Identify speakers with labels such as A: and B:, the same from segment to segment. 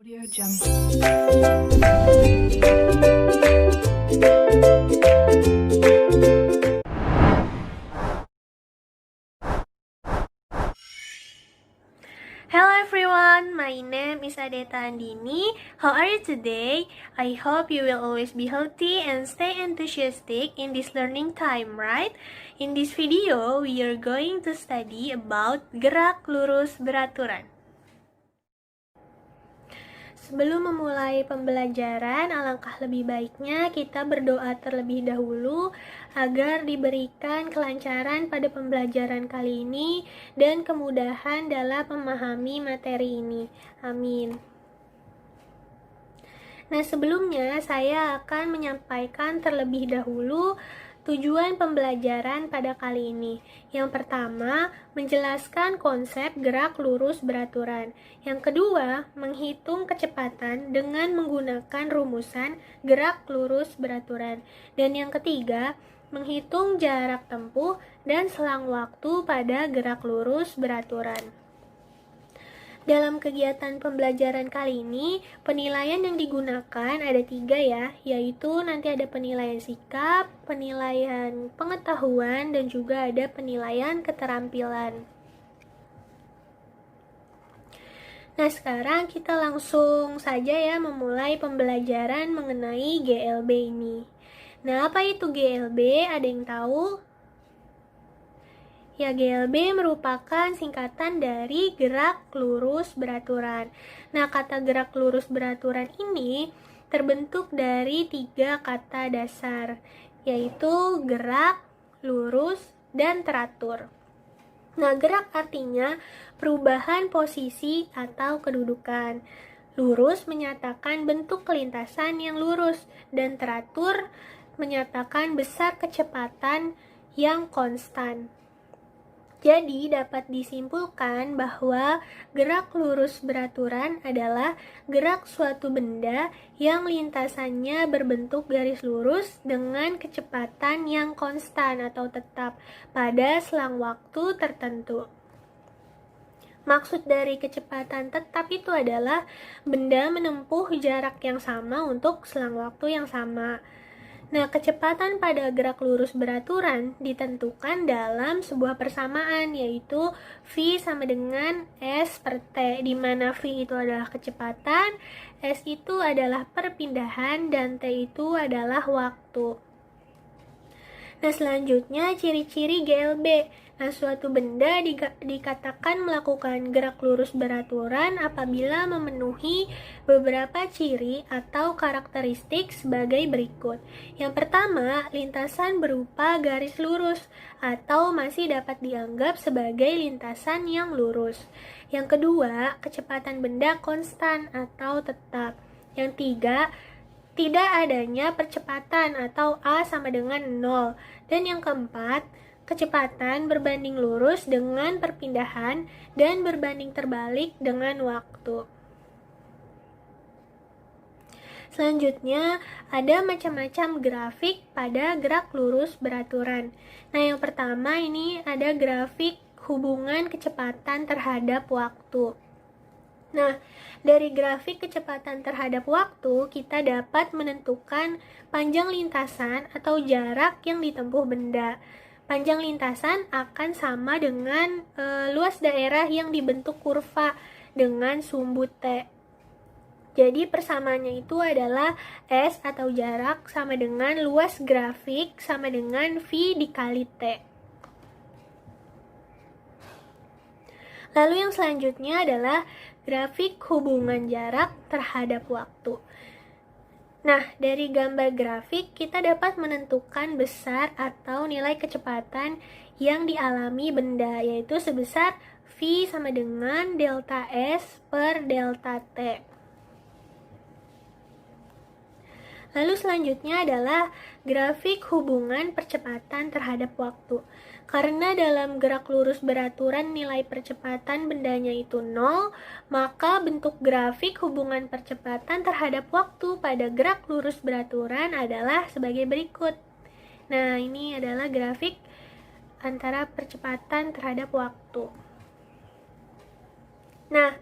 A: Audio Jungle.
B: Hello everyone, my name is Adeta Andini. How are you today? I hope you will always be healthy and stay enthusiastic in this learning time, right? In this video, we are going to study about gerak lurus beraturan. Sebelum memulai pembelajaran, alangkah lebih baiknya kita berdoa terlebih dahulu agar diberikan kelancaran pada pembelajaran kali ini dan kemudahan dalam memahami materi ini. Amin. Nah, sebelumnya saya akan menyampaikan terlebih dahulu tujuan pembelajaran pada kali ini. Yang pertama, menjelaskan konsep gerak lurus beraturan. Yang kedua, menghitung kecepatan dengan menggunakan rumusan gerak lurus beraturan. Dan yang ketiga, menghitung jarak tempuh dan selang waktu pada gerak lurus beraturan. Dalam kegiatan pembelajaran kali ini, penilaian yang digunakan ada 3 ya, yaitu nanti ada penilaian sikap, penilaian pengetahuan, dan juga ada penilaian keterampilan. Nah, sekarang kita langsung saja ya memulai pembelajaran mengenai GLB ini. Nah, apa itu GLB? Ada yang tahu? Ya, GLB merupakan singkatan dari gerak lurus beraturan. Nah, kata gerak lurus beraturan ini terbentuk dari 3 kata dasar, yaitu gerak, lurus, dan teratur. Nah, gerak artinya perubahan posisi atau kedudukan. Lurus menyatakan bentuk kelintasan yang lurus, dan teratur menyatakan besar kecepatan yang konstan. Jadi, dapat disimpulkan bahwa gerak lurus beraturan adalah gerak suatu benda yang lintasannya berbentuk garis lurus dengan kecepatan yang konstan atau tetap pada selang waktu tertentu. Maksud dari kecepatan tetap itu adalah benda menempuh jarak yang sama untuk selang waktu yang sama. Nah, kecepatan pada gerak lurus beraturan ditentukan dalam sebuah persamaan, yaitu V sama dengan S per T, di mana V itu adalah kecepatan, S itu adalah perpindahan, dan T itu adalah waktu. Nah, selanjutnya ciri-ciri GLB. Nah, suatu benda dikatakan melakukan gerak lurus beraturan apabila memenuhi beberapa ciri atau karakteristik sebagai berikut. Yang pertama, lintasan berupa garis lurus atau masih dapat dianggap sebagai lintasan yang lurus. Yang kedua, kecepatan benda konstan atau tetap. Yang tiga, tidak adanya percepatan atau A sama dengan 0. Dan yang keempat, kecepatan berbanding lurus dengan perpindahan dan berbanding terbalik dengan waktu. Selanjutnya, ada macam-macam grafik pada gerak lurus beraturan. Nah, yang pertama ini ada grafik hubungan kecepatan terhadap waktu. Nah, dari grafik kecepatan terhadap waktu, kita dapat menentukan panjang lintasan atau jarak yang ditempuh benda. Panjang lintasan akan sama dengan luas daerah yang dibentuk kurva dengan sumbu T. Jadi persamaannya itu adalah S atau jarak sama dengan luas grafik sama dengan V dikali T. Lalu yang selanjutnya adalah grafik hubungan jarak terhadap waktu. Nah, dari gambar grafik kita dapat menentukan besar atau nilai kecepatan yang dialami benda, yaitu sebesar V sama dengan delta S per delta T. Lalu selanjutnya adalah grafik hubungan percepatan terhadap waktu. Karena dalam gerak lurus beraturan nilai percepatan bendanya itu 0, maka bentuk grafik hubungan percepatan terhadap waktu pada gerak lurus beraturan adalah sebagai berikut. Nah, ini adalah grafik antara percepatan terhadap waktu. Nah,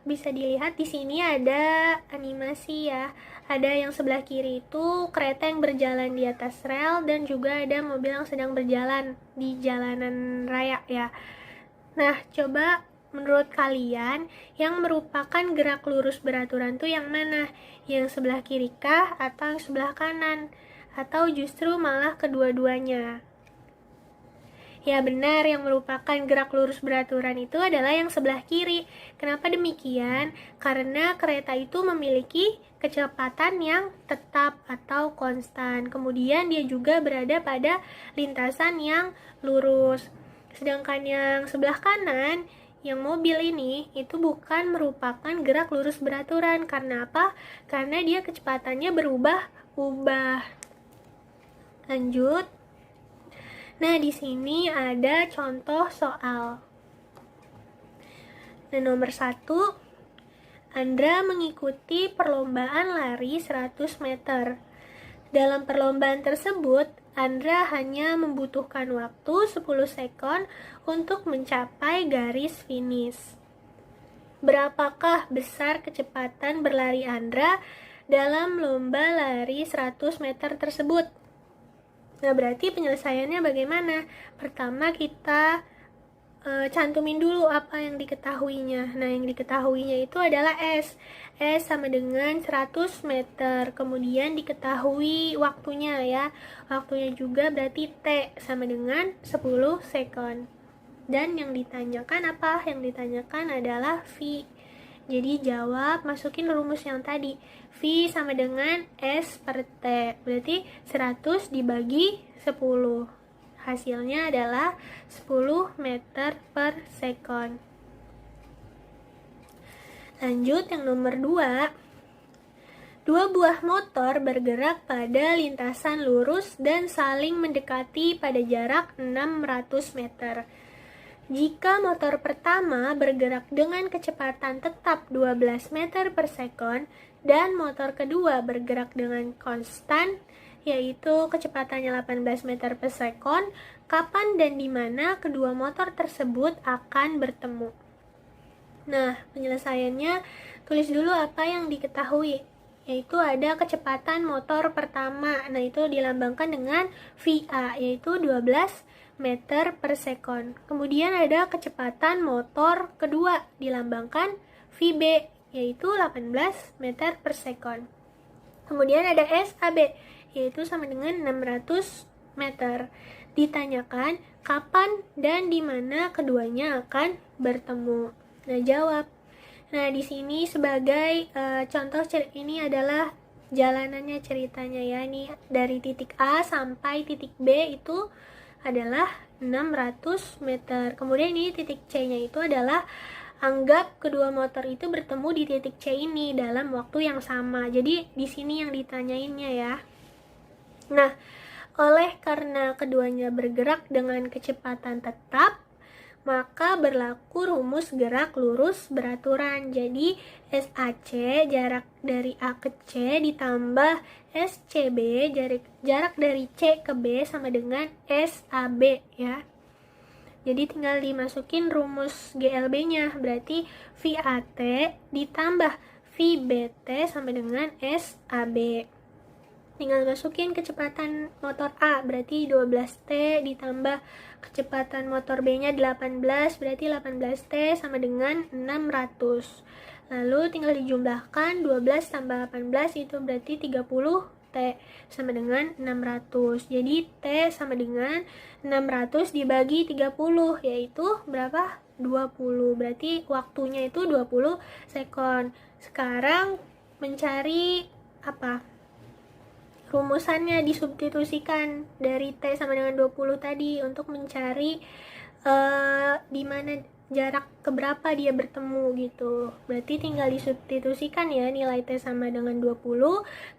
B: bisa dilihat di sini ada animasi ya. Ada yang sebelah kiri itu kereta yang berjalan di atas rel dan juga ada mobil yang sedang berjalan di jalanan raya ya. Nah, coba menurut kalian yang merupakan gerak lurus beraturan tuh yang mana? Yang sebelah kiri kah atau yang sebelah kanan? Atau justru malah kedua-duanya? Ya benar, yang merupakan gerak lurus beraturan itu adalah yang sebelah kiri. Kenapa demikian? Karena kereta itu memiliki kecepatan yang tetap atau konstan. Kemudian dia juga berada pada lintasan yang lurus. Sedangkan yang sebelah kanan, yang mobil ini, itu bukan merupakan gerak lurus beraturan. Karena apa? Karena dia kecepatannya berubah-ubah. Lanjut. Nah, di sini ada contoh soal. Nah, nomor 1, Andra mengikuti perlombaan lari 100 meter. Dalam perlombaan tersebut, Andra hanya membutuhkan waktu 10 sekon untuk mencapai garis finish. Berapakah besar kecepatan berlari Andra dalam lomba lari 100 meter tersebut? Nah, berarti penyelesaiannya bagaimana? Pertama kita cantumin dulu apa yang diketahuinya. Nah, yang diketahuinya itu adalah S. S sama dengan 100 meter. Kemudian diketahui waktunya ya. Waktunya juga berarti T sama dengan 10 sekon. Dan yang ditanyakan apa? Yang ditanyakan adalah V. Jadi jawab, masukin rumus yang tadi. V sama dengan S per T. Berarti 100 dibagi 10. Hasilnya adalah 10 meter per sekon. Lanjut yang nomor 2. Dua buah motor bergerak pada lintasan lurus dan saling mendekati pada jarak 600 meter. Jika motor pertama bergerak dengan kecepatan tetap 12 meter per sekon dan motor kedua bergerak dengan konstan, yaitu kecepatannya 18 meter per sekon, kapan dan di mana kedua motor tersebut akan bertemu? Nah, penyelesaiannya tulis dulu apa yang diketahui, yaitu ada kecepatan motor pertama. Nah, itu dilambangkan dengan VA, yaitu 12 meter per sekon. Kemudian ada kecepatan motor kedua dilambangkan VB, yaitu 18 meter per sekon. Kemudian ada SAB, yaitu sama dengan 600 meter. Ditanyakan kapan dan di mana keduanya akan bertemu. Nah, jawab. Nah, di sini sebagai contoh ini adalah jalanannya ceritanya ya. Ini dari titik A sampai titik B itu adalah 600 meter. Kemudian ini titik C-nya itu adalah anggap kedua motor itu bertemu di titik C ini dalam waktu yang sama. Jadi di sini yang ditanyainnya ya. Nah, oleh karena keduanya bergerak dengan kecepatan tetap, maka berlaku rumus gerak lurus beraturan. Jadi SAC jarak dari A ke C ditambah SCB jarak dari C ke B sama dengan SAB ya. Jadi tinggal dimasukin rumus GLB-nya, berarti VAT ditambah VBT sama dengan SAB. Tinggal masukin kecepatan motor A, berarti 12T ditambah kecepatan motor B-nya 18, berarti 18T sama dengan 600. Lalu tinggal dijumlahkan 12 tambah 18 itu berarti 30T sama dengan 600. Jadi T sama dengan 600 dibagi 30, yaitu berapa? 20. Berarti waktunya itu 20 sekon. Sekarang mencari apa? Rumusannya disubstitusikan dari T sama dengan 20 tadi untuk mencari di mana jarak keberapa dia bertemu gitu. Berarti tinggal disubstitusikan ya nilai T sama dengan 20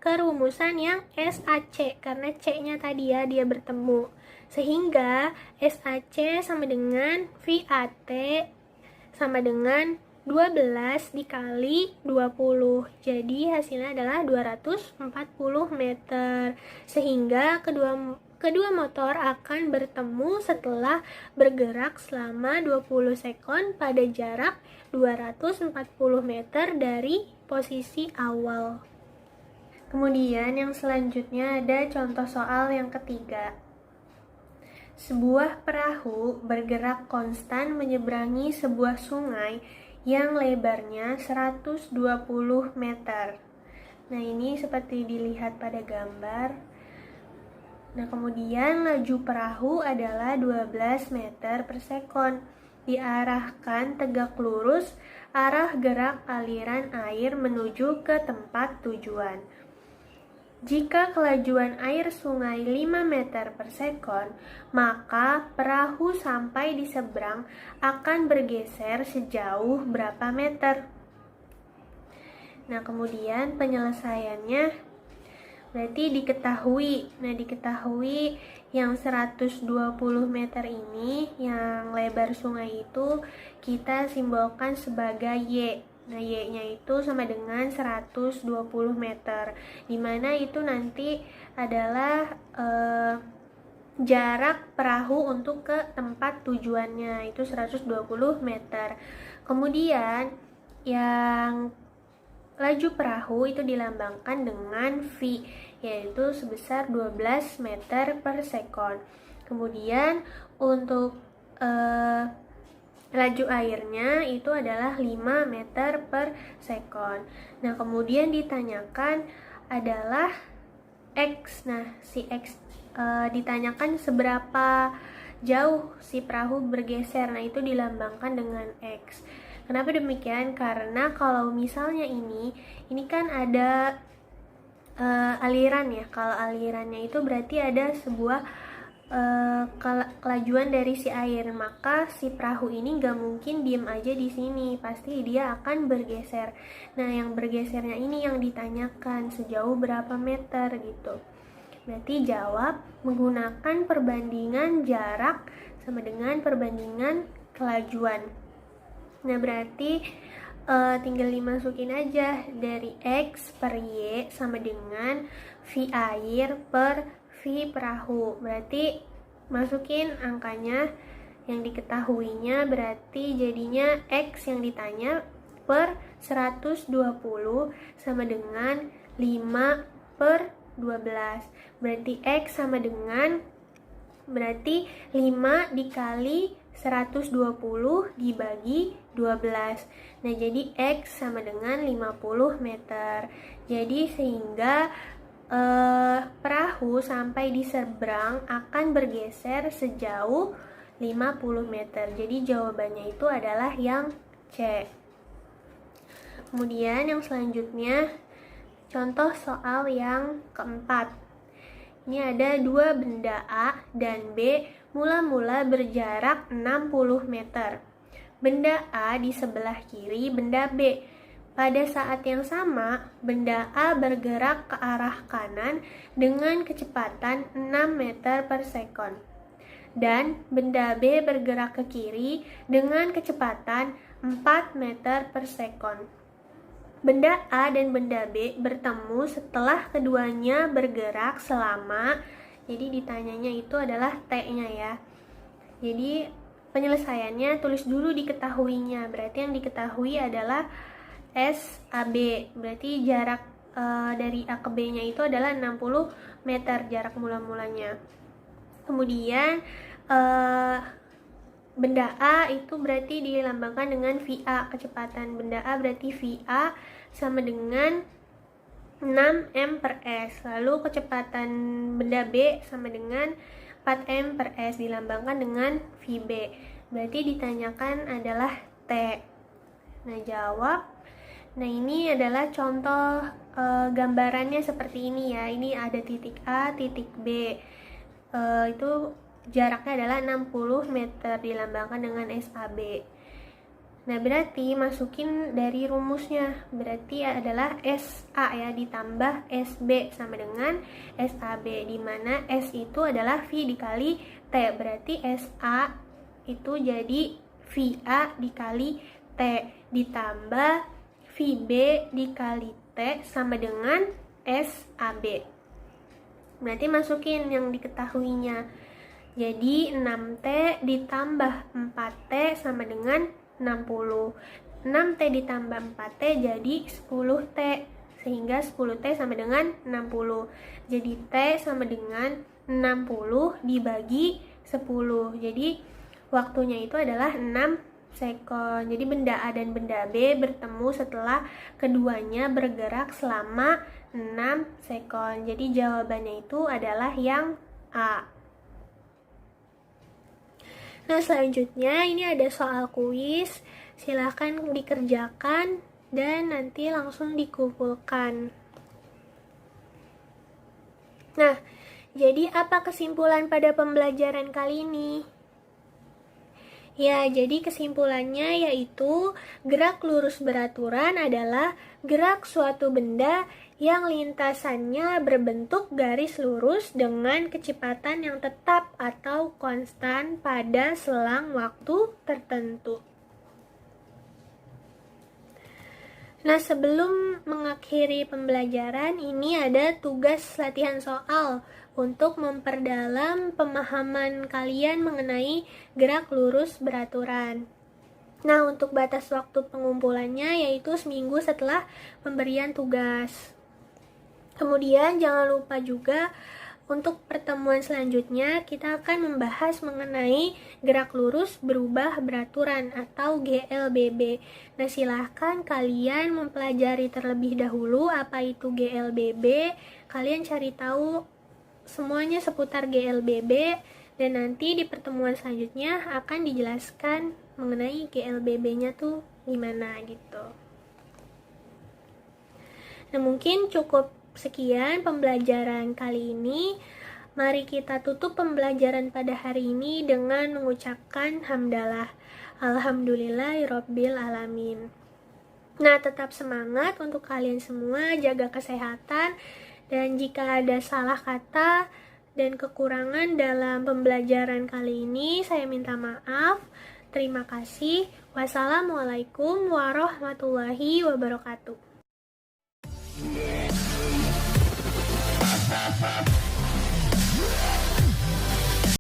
B: ke rumusan yang SAC karena C-nya tadi ya dia bertemu. Sehingga SAC sama dengan VAT sama dengan 12 dikali 20. Jadi hasilnya adalah 240 meter. Sehingga kedua Kedua motor akan bertemu setelah bergerak selama 20 sekon pada jarak 240 meter dari posisi awal. Kemudian yang selanjutnya ada contoh soal yang ketiga. Sebuah perahu bergerak konstan menyeberangi sebuah sungai yang lebarnya 120 meter. Nah, ini seperti dilihat pada gambar. Nah, kemudian laju perahu adalah 12 meter per sekon. Diarahkan tegak lurus arah gerak aliran air menuju ke tempat tujuan. Jika kelajuan air sungai 5 meter per sekon, maka perahu sampai di seberang akan bergeser sejauh berapa meter? Nah, kemudian penyelesaiannya berarti diketahui. Nah, diketahui yang 120 meter ini, yang lebar sungai itu kita simbolkan sebagai Y. Nah, Y-nya itu sama dengan 120 meter. Dimana itu nanti adalah jarak perahu untuk ke tempat tujuannya, itu 120 meter. Kemudian yang laju perahu itu dilambangkan dengan V, yaitu sebesar 12 meter per sekon. Kemudian untuk laju airnya itu adalah 5 meter per sekon. Nah, kemudian ditanyakan adalah X. Nah, si X ditanyakan seberapa jauh si perahu bergeser. Nah, itu dilambangkan dengan X. Kenapa demikian? Karena kalau misalnya ini kan ada aliran ya. Kalau alirannya itu berarti ada sebuah kelajuan dari si air, maka si perahu ini gak mungkin diem aja di sini, pasti dia akan bergeser. Nah, yang bergesernya ini yang ditanyakan sejauh berapa meter gitu. Berarti jawab menggunakan perbandingan jarak sama dengan perbandingan kelajuan. Nah, berarti tinggal dimasukin aja dari X per Y sama dengan V air per V perahu. Berarti masukin angkanya yang diketahuinya, berarti jadinya X yang ditanya per 120 sama dengan 5 per 12. Berarti X sama dengan, berarti 5 dikali 120 dibagi 12. Nah, jadi X sama dengan 50 meter. Jadi sehingga perahu sampai di seberang akan bergeser sejauh 50 meter. Jadi jawabannya itu adalah yang C. Kemudian yang selanjutnya contoh soal yang keempat. Ini ada dua benda A dan B mula-mula berjarak 60 meter. Benda A di sebelah kiri benda B. Pada saat yang sama, benda A bergerak ke arah kanan dengan kecepatan 6 meter per sekon. Dan benda B bergerak ke kiri dengan kecepatan 4 meter per sekon. Benda A dan benda B bertemu setelah keduanya bergerak selama, jadi ditanyanya itu adalah T-nya ya. Jadi penyelesaiannya tulis dulu diketahuinya. Berarti yang diketahui adalah SAB. Berarti jarak dari A ke B-nya itu adalah 60 meter jarak mula-mulanya. Kemudian benda A itu berarti dilambangkan dengan VA. Kecepatan benda A berarti VA sama dengan 6M per S. Lalu kecepatan benda B sama dengan 4M per S, dilambangkan dengan VB. Berarti ditanyakan adalah T. Nah, jawab. Nah, ini adalah contoh gambarannya seperti ini ya. Ini ada titik A, titik B. Itu jaraknya adalah 60 meter, dilambangkan dengan SAB. Nah, berarti masukin dari rumusnya. Berarti adalah SA ya, ditambah SB sama dengan SAB, di mana S itu adalah V dikali T. Berarti SA itu jadi VA dikali T, ditambah VB dikali T sama dengan SAB. Berarti masukin yang diketahuinya. Jadi 6T ditambah 4T sama dengan 60. 6T ditambah 4T jadi 10T. Sehingga 10T sama dengan 60. Jadi T sama dengan 60 dibagi 10. Jadi waktunya itu adalah 6 sekon. Jadi benda A dan benda B bertemu setelah keduanya bergerak selama 6 sekon. Jadi jawabannya itu adalah yang A. Nah, selanjutnya ini ada soal kuis. Silahkan dikerjakan dan nanti langsung dikumpulkan. Nah, jadi apa kesimpulan pada pembelajaran kali ini? Ya, jadi kesimpulannya yaitu gerak lurus beraturan adalah gerak suatu benda yang lintasannya berbentuk garis lurus dengan kecepatan yang tetap atau konstan pada selang waktu tertentu. Nah, sebelum mengakhiri pembelajaran, ini ada tugas latihan soal untuk memperdalam pemahaman kalian mengenai gerak lurus beraturan. Nah, untuk batas waktu pengumpulannya yaitu seminggu setelah pemberian tugas. Kemudian jangan lupa juga untuk pertemuan selanjutnya kita akan membahas mengenai gerak lurus berubah beraturan atau GLBB. Nah, silahkan kalian mempelajari terlebih dahulu apa itu GLBB. Kalian cari tahu semuanya seputar GLBB dan nanti di pertemuan selanjutnya akan dijelaskan mengenai GLBB-nya tuh gimana gitu. Nah, mungkin cukup sekian pembelajaran kali ini. Mari kita tutup pembelajaran pada hari ini dengan mengucapkan hamdalah. Alhamdulillahirabbil alamin. Nah, tetap semangat untuk kalian semua, jaga kesehatan, dan jika ada salah kata dan kekurangan dalam pembelajaran kali ini, saya minta maaf. Terima kasih. Wassalamualaikum warahmatullahi wabarakatuh.